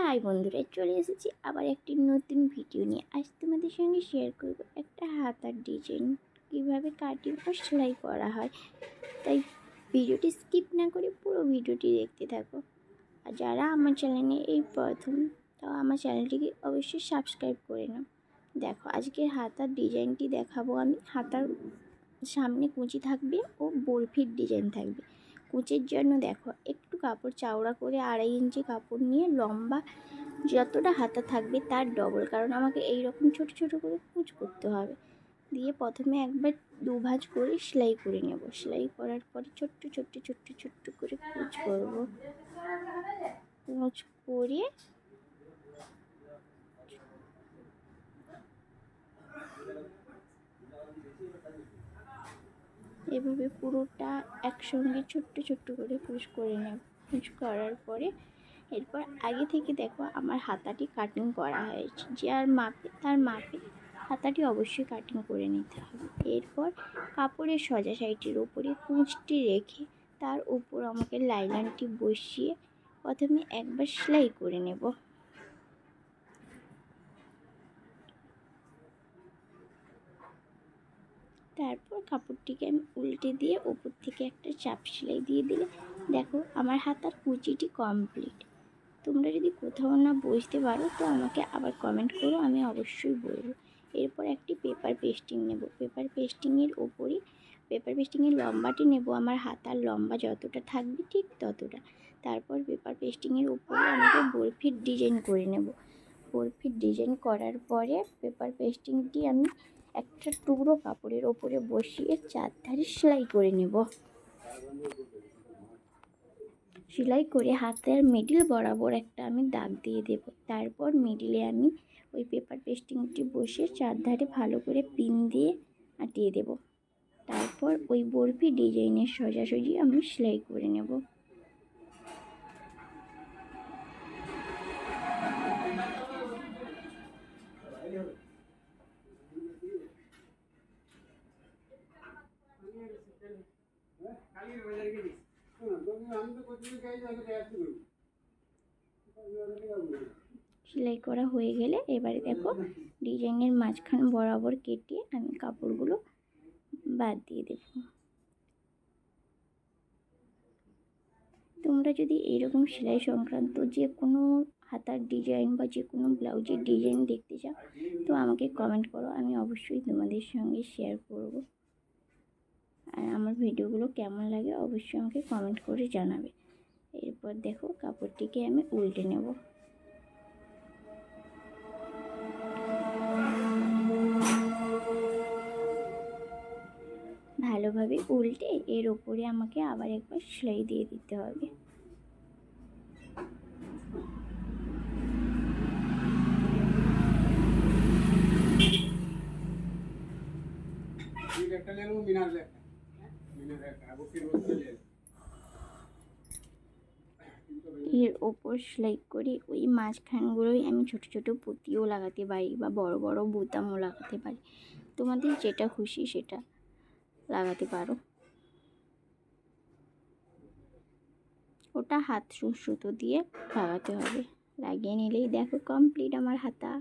High বন্ধুরা, চলে এসেছি আবার একটি নতুন ভিডিও নিয়ে। আজ তোমাদের সঙ্গে শেয়ার করব একটা হাতার ডিজাইন কীভাবে কাটিং ও সেলাই করা হয়। তাই ভিডিওটি স্কিপ না করে পুরো ভিডিওটি দেখতে থাকো। আর যারা আমার চ্যানেলে এই প্রথম, তাও আমার চ্যানেলটিকে অবশ্যই সাবস্ক্রাইব করে নাও। দেখো, আজকের হাতার ডিজাইনটি দেখাবো আমি। হাতার সামনে কুঁচি থাকবে ও বরফির ডিজাইন থাকবে। কুঁচের জন্য দেখো, একটু কাপড় চওড়া করে 2.5 ইঞ্চি কাপড় নিয়ে লম্বা যতটা হাতা থাকবে তার ডবল, কারণ আমাকে এই রকম ছোট ছোট করে কুঁচ করতে হবে। দিয়ে প্রথমে একবার দুভাঁজ করে সেলাই করে নেব। সেলাই করার পরে ছোট্ট ছোট্ট ছোট্ট ছোট্ট করে কুঁচ করব। কুঁচ করে এভাবে পুরোটা একসঙ্গে ছোট্ট ছোট্ট করে কুঁচ করে নেব। কুঁচ করার পরে এরপর আগে থেকে দেখো আমার হাতাটি কাটিং করা হয়েছে, যার মাপে তার মাপে হাতাটি অবশ্যই কাটিং করে নিতে হবে। এরপর কাপড়ের সোজা সাইডের উপরে কুঁচটি রেখে তার উপর আমাকে লাইনারটি বসিয়ে প্রথমে একবার সেলাই করে নেব। তারপর কাপড়টিকে আমি উল্টে দিয়ে উপর থেকে একটা চাপ সেলাই দিয়ে দিলে দেখো আমার হাতার কুচিটি কমপ্লিট। তোমরা যদি কোথাও না বুঝতে পারো তো আমাকে আবার কমেন্ট করো, আমি অবশ্যই বলবো। এরপর একটি পেপার পেস্টিং নেব। পেপার পেস্টিংয়ের লম্বাটি নেব আমার হাতার লম্বা যতটা থাকবে ঠিক ততটা। তারপর পেপার পেস্টিংয়ের উপরে আমাকে বরফির ডিজাইন করে নেব। বরফির ডিজাইন করার পরে পেপার পেস্টিংটি আমি একটা টুকরো কাপড়ের ওপরে বসিয়ে চারধারে সেলাই করে নেব। সেলাই করে হাতের মিডিল বরাবর একটা আমি দাগ দিয়ে দেব। তারপর মিডিলে আমি ওই পেপার পেস্টিংটি বসে চারধারে ভালো করে পিন দিয়ে আঁটিয়ে দেব। তারপর ওই বরফি ডিজাইনের সোজাসুজি আমি সেলাই করে নেব। সেলাই করা হয়ে গেলে এবারে দেখো ডিজাইনের মাঝখান বরাবর কেটে আমি কাপড়গুলো বাদ দিয়ে দেব। তোমরা যদি এরকম সেলাই সংক্রান্ত যে কোনো হাতার ডিজাইন বা যে কোনো ব্লাউজের ডিজাইন দেখতে চাও তো আমাকে কমেন্ট করো, আমি অবশ্যই তোমাদের সঙ্গে শেয়ার করব। আর আমার ভিডিওগুলো কেমন লাগে অবশ্যই আমাকে কমেন্ট করে জানাবে। এরপর দেখো কাপড়টিকে আমি উল্টে নেব। ভালোভাবে উল্টে এর ওপরে আমাকে আবার একবার সেলাই দিয়ে দিতে হবে। এর ওপর সেলাই করে ওই মাঝখানগুলোই আমি ছোট ছোট পুঁতিও লাগাতে পারি বা বড় বড় বোতামও লাগাতে পারি। তোমাদের যেটা খুশি সেটা লাগাতে পারো। ওটা হাত সুতো দিয়ে লাগাতে হবে। লাগিয়ে নিলেই দেখো কমপ্লিট আমার হাতা।